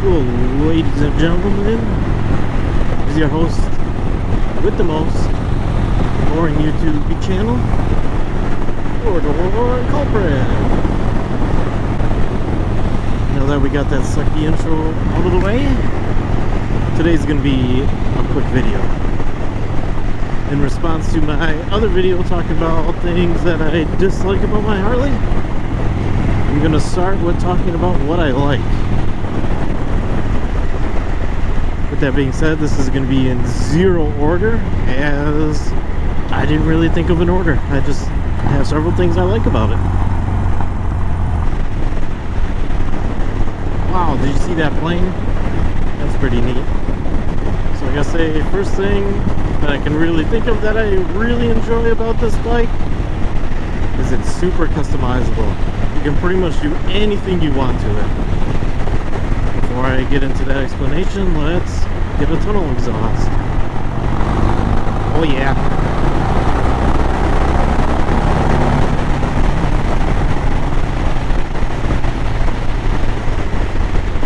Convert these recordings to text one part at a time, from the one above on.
Hello, ladies and gentlemen. This is your host with the most boring YouTube channel, Lord Culprit. Now that we got that sucky intro out of the way, today's gonna be a quick video. In response to my other video talking about things that I dislike about my Harley, I'm gonna start with talking about what I like. With that being said, this is going to be in zero order, as I didn't really think of an order. I just have several things I like about it. Wow, did you see that plane? That's pretty neat. So I gotta say, first thing that I can really think of that I really enjoy about this bike is it's super customizable. You can pretty much do anything you want to it. Before I get into that explanation, let's get a tunnel exhaust. Oh yeah.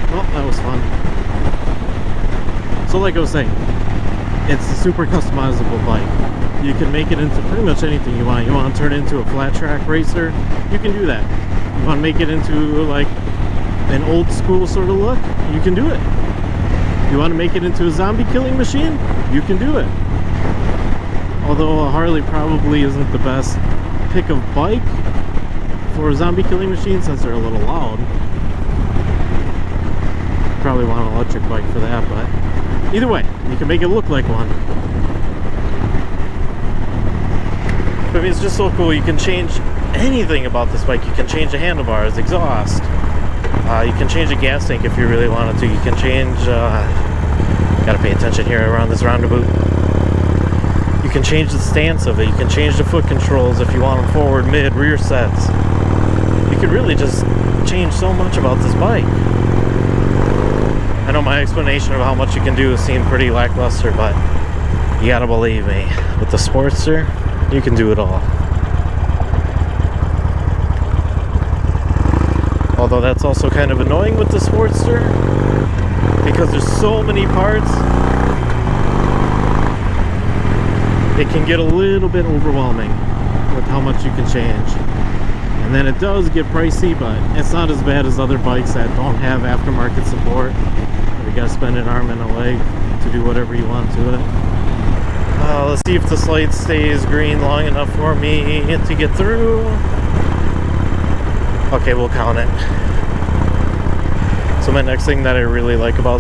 Well, that was fun. So like I was saying, it's a super customizable bike. You can make it into pretty much anything you want. You want to turn it into a flat track racer, you can do that. You want to make it into like an old school sort of look, you can do it. You want to make it into a zombie killing machine, you can do it. Although a Harley probably isn't the best pick of bike for a zombie killing machine since they're a little loud. Probably want an electric bike for that, but either way, you can make it look like one. I mean, it's just so cool. You can change anything about this bike. You can change the handlebars, exhaust. You can change the gas tank if you really wanted to. You can change, gotta pay attention here around this roundabout. You can change the stance of it. You can change the foot controls if you want them forward, mid, rear sets. You can really just change so much about this bike. I know my explanation of how much you can do seemed pretty lackluster, but you gotta believe me, with the Sportster, you can do it all. Although that's also kind of annoying with the Sportster, because there's so many parts, it can get a little bit overwhelming with how much you can change. And then it does get pricey, but it's not as bad as other bikes that don't have aftermarket support. You gotta spend an arm and a leg to do whatever you want to it. Let's see if this light stays green long enough for me to get through. Okay, we'll count it. So my next thing that I really like about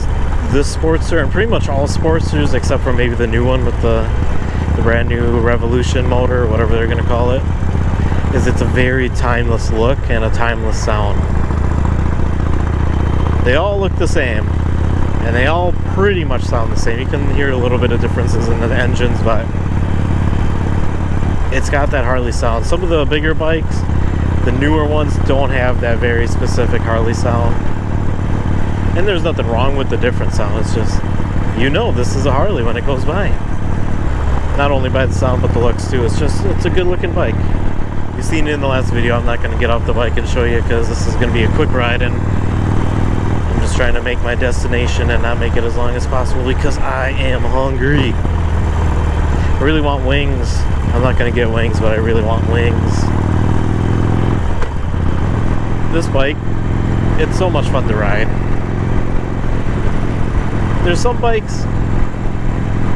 this Sportster, and pretty much all Sportsters except for maybe the new one with the brand new Revolution motor, or whatever they're gonna call it, is it's a very timeless look and a timeless sound. They all look the same, and they all pretty much sound the same. You can hear a little bit of differences in the engines, but it's got that Harley sound. Some of the bigger bikes, the newer ones, don't have that very specific Harley sound. And there's nothing wrong with the different sound. It's just, you know this is a Harley when it goes by. Not only by the sound, but the looks too. It's a good looking bike. You've seen it in the last video. I'm not going to get off the bike and show you because this is going to be a quick ride, and I'm just trying to make my destination and not make it as long as possible because I am hungry. I really want wings. I'm not going to get wings, but I really want wings. This bike, it's so much fun to ride. There's some bikes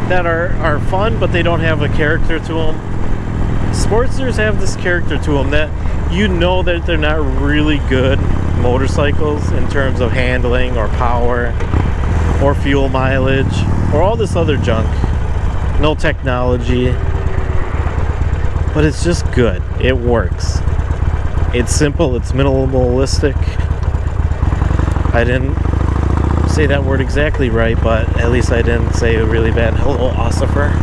that are fun, but they don't have a character to them. Sportsters have this character to them that you know that they're not really good motorcycles in terms of handling or power or fuel mileage or all this other junk. No technology. But it's just good. It works. It's simple, it's minimalistic. I didn't say that word exactly right, but at least I didn't say a really bad hello, Ossifer.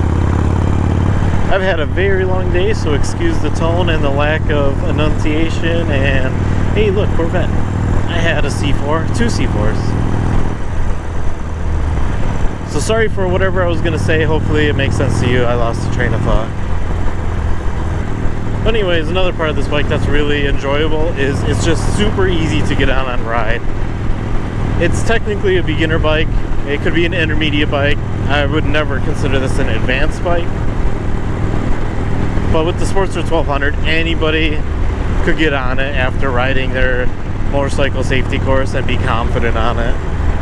I've had a very long day, so excuse the tone and the lack of enunciation. And hey, look, Corvette. I had a C4, 2 C4s. So sorry for whatever I was going to say. Hopefully it makes sense to you. I lost the train of thought. But anyways, another part of this bike that's really enjoyable is it's just super easy to get on and ride. It's technically a beginner bike. It could be an intermediate bike. I would never consider this an advanced bike. But with the Sportster 1200, anybody could get on it after riding their motorcycle safety course and be confident on it.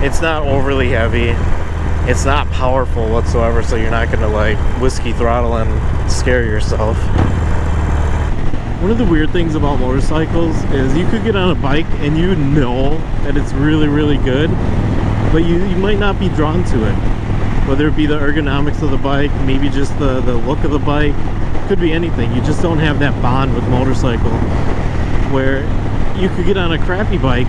It's not overly heavy. It's not powerful whatsoever, so you're not going to like whiskey throttle and scare yourself. One of the weird things about motorcycles is you could get on a bike and you know that it's really, really good, but you might not be drawn to it. Whether it be the ergonomics of the bike, maybe just the look of the bike, could be anything. You just don't have that bond with motorcycle where you could get on a crappy bike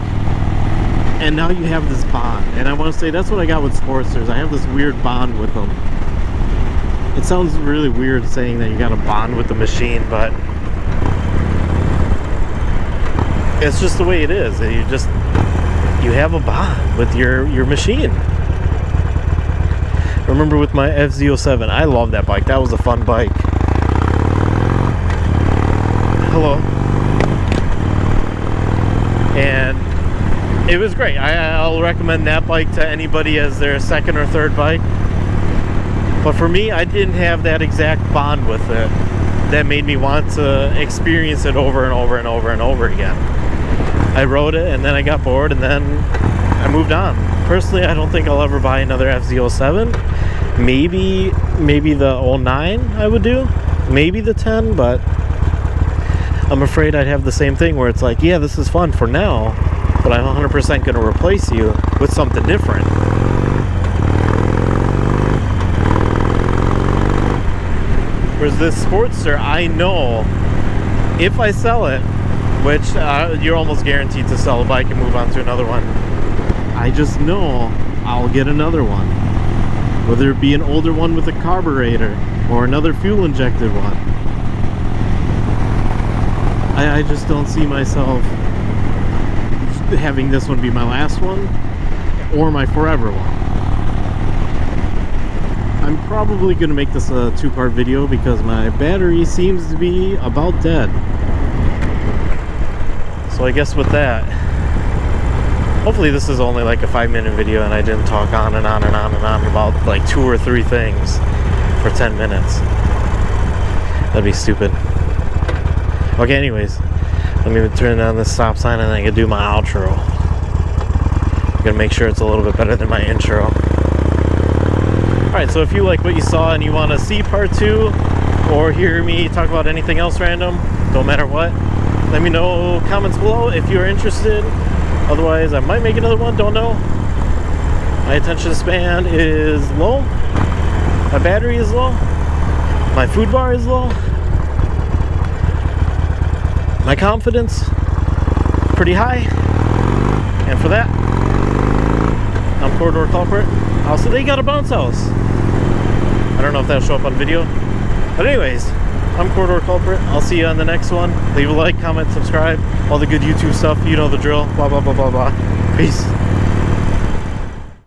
and now you have this bond. And I want to say that's what I got with Sportsters. I have this weird bond with them. It sounds really weird saying that you got a bond with the machine, but it's just the way it is. You have a bond with your machine. I remember with my FZ07, I love that bike. That was a fun bike. Hello. And it was great. I'll recommend that bike to anybody as their second or third bike. But for me, I didn't have that exact bond with it that made me want to experience it over and over and over and over again. I rode it and then I got bored and then I moved on. Personally, I don't think I'll ever buy another FZ07. Maybe the 09 I would do. Maybe the 10, but I'm afraid I'd have the same thing where it's like, yeah, this is fun for now, but I'm 100% going to replace you with something different. Whereas this Sportster, I know if I sell it, which you're almost guaranteed to sell a bike and move on to another one, I just know I'll get another one. Whether it be an older one with a carburetor or another fuel injected one. I just don't see myself having this one be my last one or my forever one. I'm probably going to make this a two-part video because my battery seems to be about dead. So I guess with that, hopefully this is only like a 5-minute video and I didn't talk on and on and on and on about like 2 or 3 things for 10 minutes. That'd be stupid. Okay, anyways, let me turn on this stop sign and then I can do my outro. I'm gonna make sure it's a little bit better than my intro. Alright, so if you like what you saw and you want to see part 2 or hear me talk about anything else random, don't matter what, let me know comments below if you're interested. Otherwise, I might make another one, don't know. My attention span is low. My battery is low. My food bar is low. My confidence, pretty high. And for that, I'm Corridor Culprit. Also, they got a bounce house. I don't know if that'll show up on video. But anyways, I'm Corridor Culprit. I'll see you on the next one. Leave a like, comment, subscribe. All the good YouTube stuff. You know the drill. Blah, blah, blah, blah, blah. Peace.